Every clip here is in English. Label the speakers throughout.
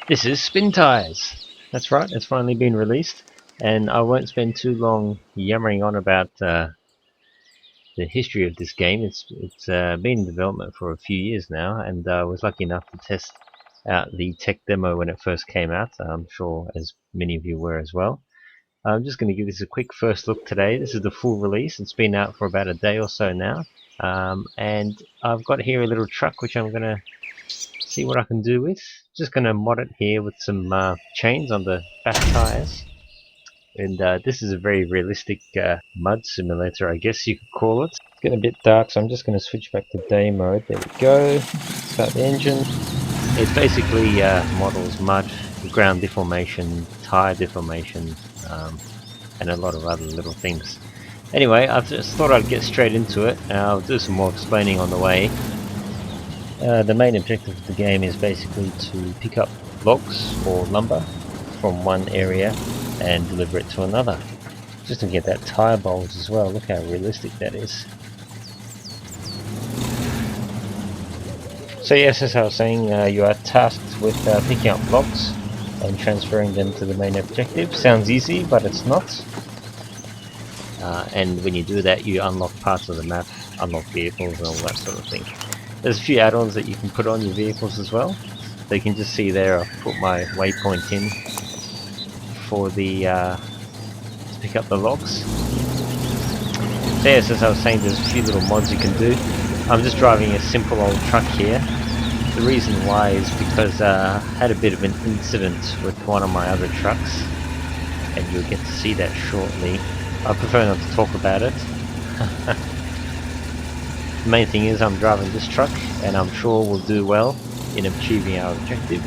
Speaker 1: This is SpinTires. That's right, it's finally been released, and I won't spend too long yammering on about the history of this game. It's been in development for a few years now, and I was lucky enough to test out the tech demo when it first came out. I'm sure as many of you were as well. I'm just going to give this a quick first look today. This is the full release. It's been out for about a day or so now, and I've got here a little truck which I'm going to see what I can do with. Just going to mod it here with some chains on the back tires. And this is a very realistic mud simulator, I guess you could call it. It's getting a bit dark, so I'm just going to switch back to day mode. There we go. Start the engine. It basically models mud, ground deformation, tire deformation, and a lot of other little things. Anyway, I just thought I'd get straight into it. I'll do some more explaining on the way. The main objective of the game is basically to pick up logs or lumber from one area and deliver it to another. Just to get that tire bulge as well. Look how realistic that is. So yes, as I was saying, you are tasked with picking up logs and transferring them to the main objective. Sounds easy, but it's not. And when you do that, you unlock parts of the map, unlock vehicles and all that sort of thing. There's a few add-ons that you can put on your vehicles as well. So you can just see there I've put my waypoint in for the to pick up the logs. So yes, as I was saying, there's a few little mods you can do. I'm just driving a simple old truck here. The reason why is because I had a bit of an incident with one of my other trucks, and you'll get to see that shortly. I prefer not to talk about it. The main thing is I'm driving this truck, and I'm sure we'll do well in achieving our objective.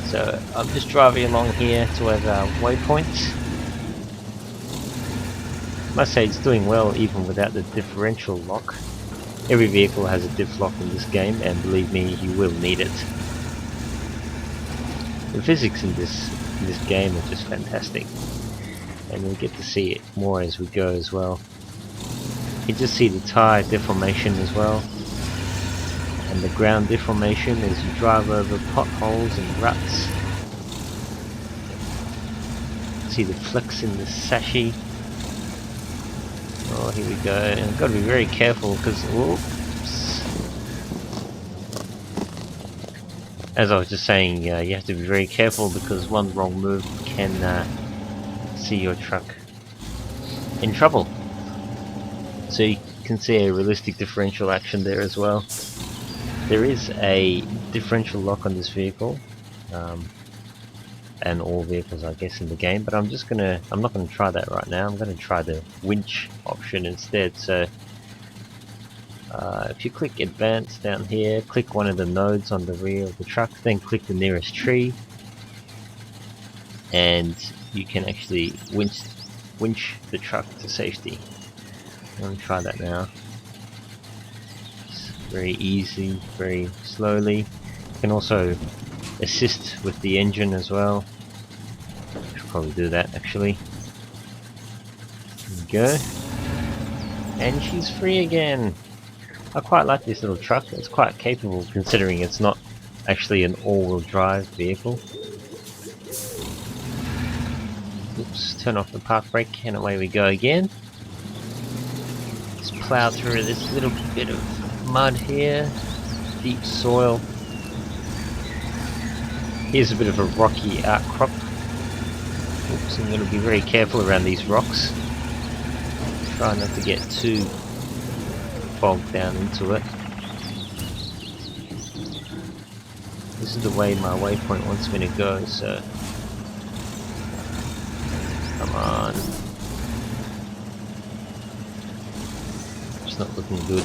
Speaker 1: So I'm just driving along here towards our waypoints. I must say it's doing well even without the differential lock. Every vehicle has a diff lock in this game, and believe me, you will need it. The physics in this game are just fantastic, and we'll get to see it more as we go as well. You can just see the tire deformation as well, and the ground deformation as you drive over potholes and ruts. See the flex in the sashi. Oh, here we go, and I've got to be very careful because, whoops. As I was just saying, you have to be very careful because one wrong move can see your truck in trouble. So you can see a realistic differential action there as well. There is a differential lock on this vehicle, and all vehicles I guess in the game, but I'm not gonna try that right now. I'm gonna try the winch option instead. So if you click advanced down here, click one of the nodes on the rear of the truck, then click the nearest tree, and you can actually winch the truck to safety. I'm gonna try that now. It's very easy, very slowly. You can also assist with the engine as well. Should probably do that actually. There we go. And she's free again. I quite like this little truck. It's quite capable considering it's not actually an all-wheel drive vehicle. Oops, turn off the park brake and away we go again. Just plow through this little bit of mud here. Deep soil. Here's a bit of a rocky outcrop. Oops, I'm going to be very careful around these rocks. Try not to get too bogged down into it. This is the way my waypoint wants me to go, so come on. It's not looking good.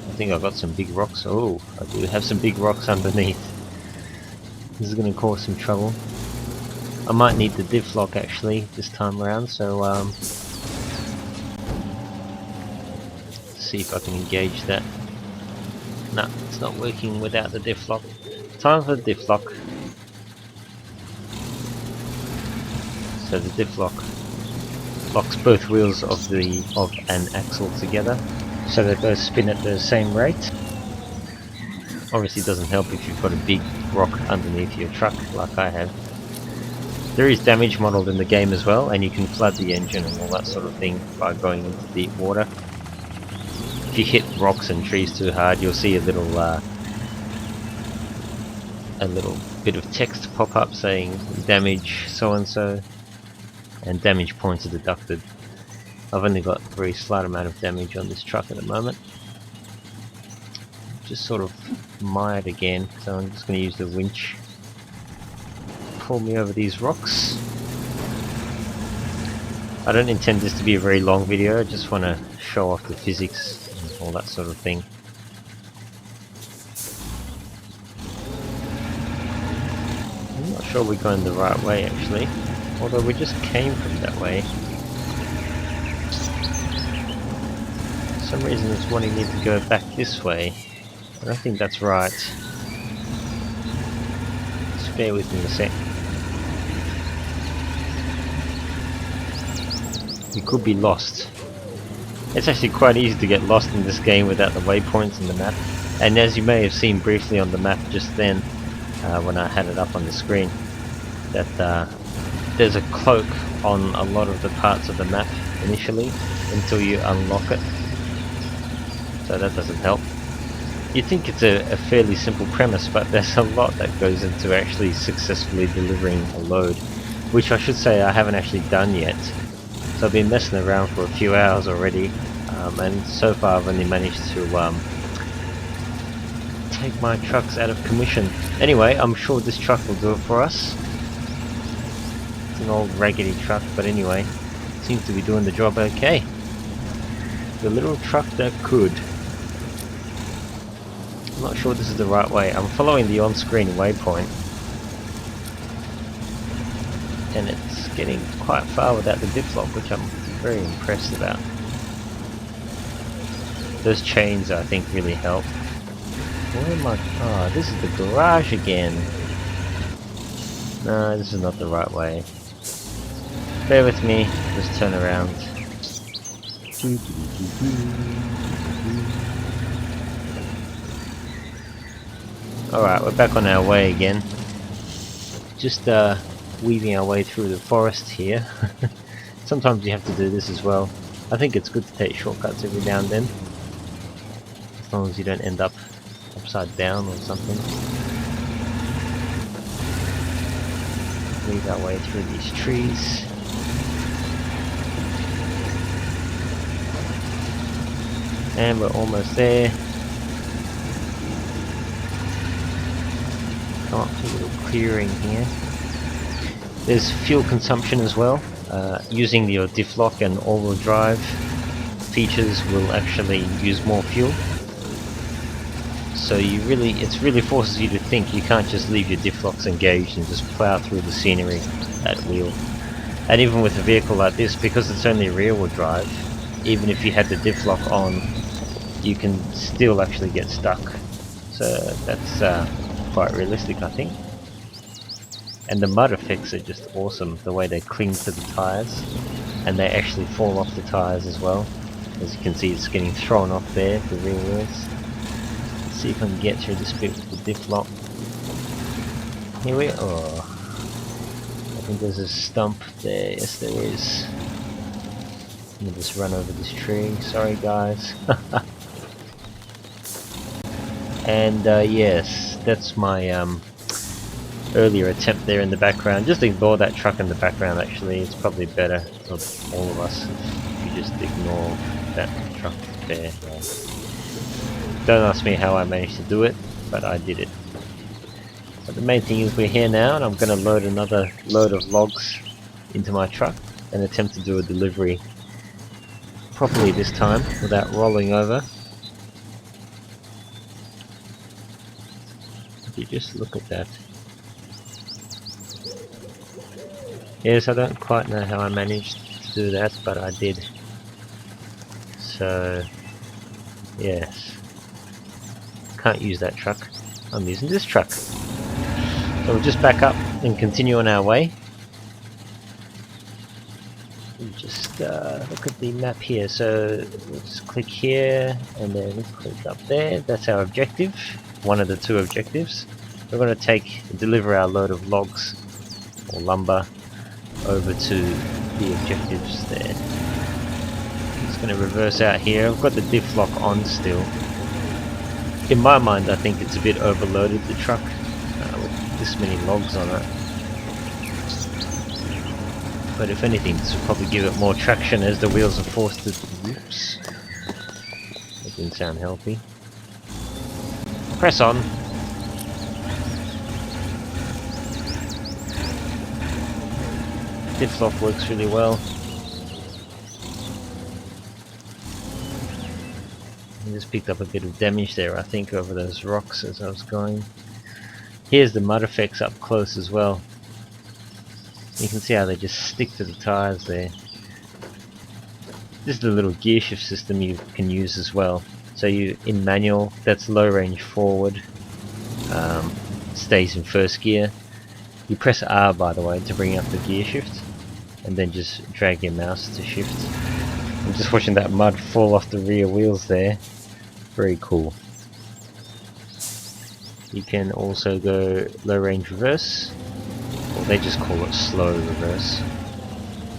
Speaker 1: I think I've got some big rocks. Oh, I do have some big rocks underneath. This is going to cause some trouble. I might need the diff lock actually this time around, so see if I can engage that. No, it's not working without the diff lock. Time for the diff lock. So the diff lock locks both wheels of an axle together, so they both spin at the same rate. Obviously it doesn't help if you've got a big rock underneath your truck like I have. There is damage modelled in the game as well, and you can flood the engine and all that sort of thing by going into deep water. If you hit rocks and trees too hard, you'll see a little bit of text pop up saying damage so and so, and damage points are deducted. I've only got a very slight amount of damage on this truck at the moment. Just sort of mired again, so I'm just going to use the winch. Pull me over these rocks. I don't intend this to be a very long video, I just want to show off the physics and all that sort of thing. I'm not sure we're going the right way actually, although we just came from that way. For some reason it's wanting me to go back this way. I don't think that's right. Just bear with me a sec. You could be lost. It's actually quite easy to get lost in this game without the waypoints in the map. And as you may have seen briefly on the map just then, when I had it up on the screen, that there's a cloak on a lot of the parts of the map initially until you unlock it. So that doesn't help. You'd think it's a fairly simple premise, but there's a lot that goes into actually successfully delivering a load, which I should say I haven't actually done yet. So I've been messing around for a few hours already, and so far I've only managed to take my trucks out of commission. Anyway, I'm sure this truck will do it for us. It's an old raggedy truck, but anyway, it seems to be doing the job okay. The little truck that could. I'm not sure this is the right way. I'm following the on-screen waypoint, and it's getting quite far without the diff lock, which I'm very impressed about. Those chains I think really help. Where am I? Oh, this is the garage again. No, this is not the right way. Bear with me, just turn around. Alright, we're back on our way again. Just weaving our way through the forest here. Sometimes you have to do this as well. I think it's good to take shortcuts every now and then, as long as you don't end up upside down or something. Weave our way through these trees. And we're almost there. Come up to a little clearing here. There's fuel consumption as well. Using your diff lock and all-wheel drive features will actually use more fuel. So it really forces you to think. You can't just leave your diff locks engaged and just plow through the scenery at will. And even with a vehicle like this, because it's only rear-wheel drive, even if you had the diff lock on, you can still actually get stuck. So that's quite realistic, I think. And the mud effects are just awesome, the way they cling to the tyres, and they actually fall off the tyres as well. As you can see, it's getting thrown off there, the rear wheels. Let's see if I can get through this bit with the diff lock. Here we are. Oh, I think there's a stump there. Yes, there is. Let me just run over this tree. Sorry, guys. And yes, that's my earlier attempt there in the background. Just ignore that truck in the background actually. It's probably better for all of us if you just ignore that truck there. Don't ask me how I managed to do it, but I did it. But the main thing is we're here now, and I'm going to load another load of logs into my truck and attempt to do a delivery properly this time without rolling over. If you just look at that. Yes, I don't quite know how I managed to do that, but I did. So, yes. Can't use that truck. I'm using this truck. So we'll just back up and continue on our way. We'll just look at the map here. So we'll just click here and then click up there. That's our objective. one of the two objectives. We're going to deliver our load of logs or lumber over to the objectives there. I'm just going to reverse out here. I've got the diff lock on still. In my mind, I think it's a bit overloaded, the truck, with this many logs on it. But if anything, this will probably give it more traction as the wheels are forced to... Oops. That didn't sound healthy. Press on. Diff lock works really well. I just picked up a bit of damage there, I think, over those rocks as I was going. Here's the mud effects up close as well. You can see how they just stick to the tyres there. This is the little gear shift system you can use as well. So in manual, that's low range forward, stays in first gear. You press R, by the way, to bring up the gear shift, and then just drag your mouse to shift. I'm just watching that mud fall off the rear wheels there. Very cool. You can also go low range reverse. Well, they just call it slow reverse.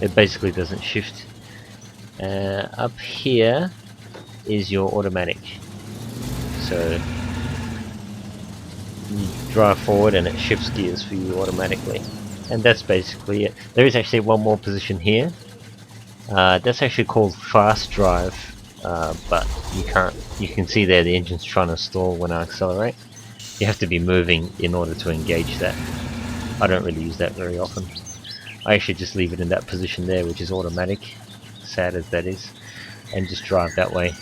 Speaker 1: It basically doesn't shift. Up here is your automatic. So you drive forward and it shifts gears for you automatically. And that's basically it. There is actually one more position here. That's actually called fast drive, but you can see there the engine's trying to stall when I accelerate. You have to be moving in order to engage that. I don't really use that very often. I actually just leave it in that position there, which is automatic, sad as that is, and just drive that way.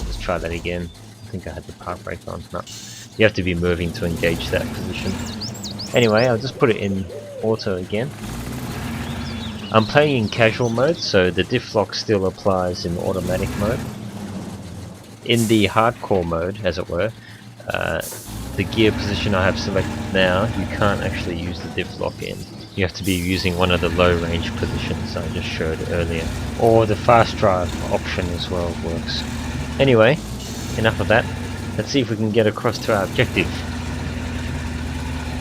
Speaker 1: Let's try that again. I think I had the park brake on. No. You have to be moving to engage that position. Anyway, I'll just put it in auto again. I'm playing in casual mode, so the diff lock still applies in automatic mode. In the hardcore mode, as it were, the gear position I have selected now, you can't actually use the diff lock in. You have to be using one of the low range positions I just showed earlier. Or the fast drive option as well works. Anyway, enough of that. Let's see if we can get across to our objective.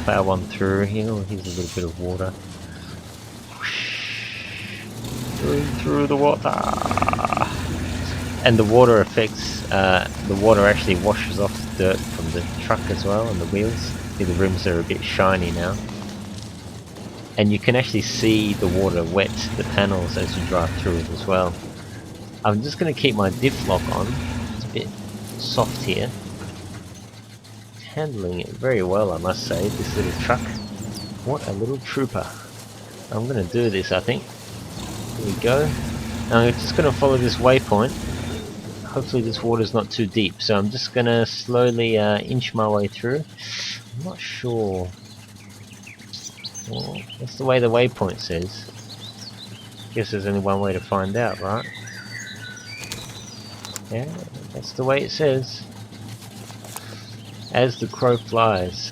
Speaker 1: Plow on through here. Oh, here's a little bit of water. Through the water. And the water affects, the water actually washes off the dirt from the truck as well, and the wheels. See, the rims are a bit shiny now. And you can actually see the water wet the panels as you drive through it as well. I'm just going to keep my diff lock on. It's a bit soft here. Handling it very well, I must say, this little truck. What a little trooper. I'm going to do this, I think. Here we go. Now I'm just going to follow this waypoint. Hopefully this water's not too deep, so I'm just going to slowly inch my way through. I'm not sure. Well, that's the way the waypoint says. Guess there's only one way to find out, right? Yeah, that's the way it says. As the crow flies.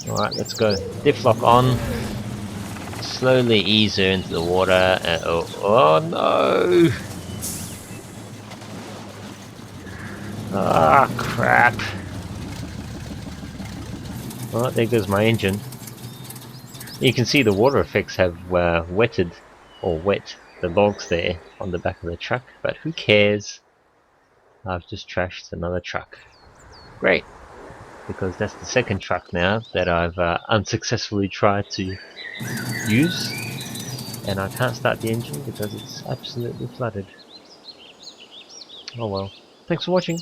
Speaker 1: Alright, let's go. Diff lock on. Slowly ease her into the water. Oh no! Ah, crap. Alright, there goes my engine. You can see the water effects have wetted, or wet, the logs there on the back of the truck, but who cares? I've just trashed another truck. Great, because that's the second truck now that I've unsuccessfully tried to use, and I can't start the engine because it's absolutely flooded. Oh well. Thanks for watching.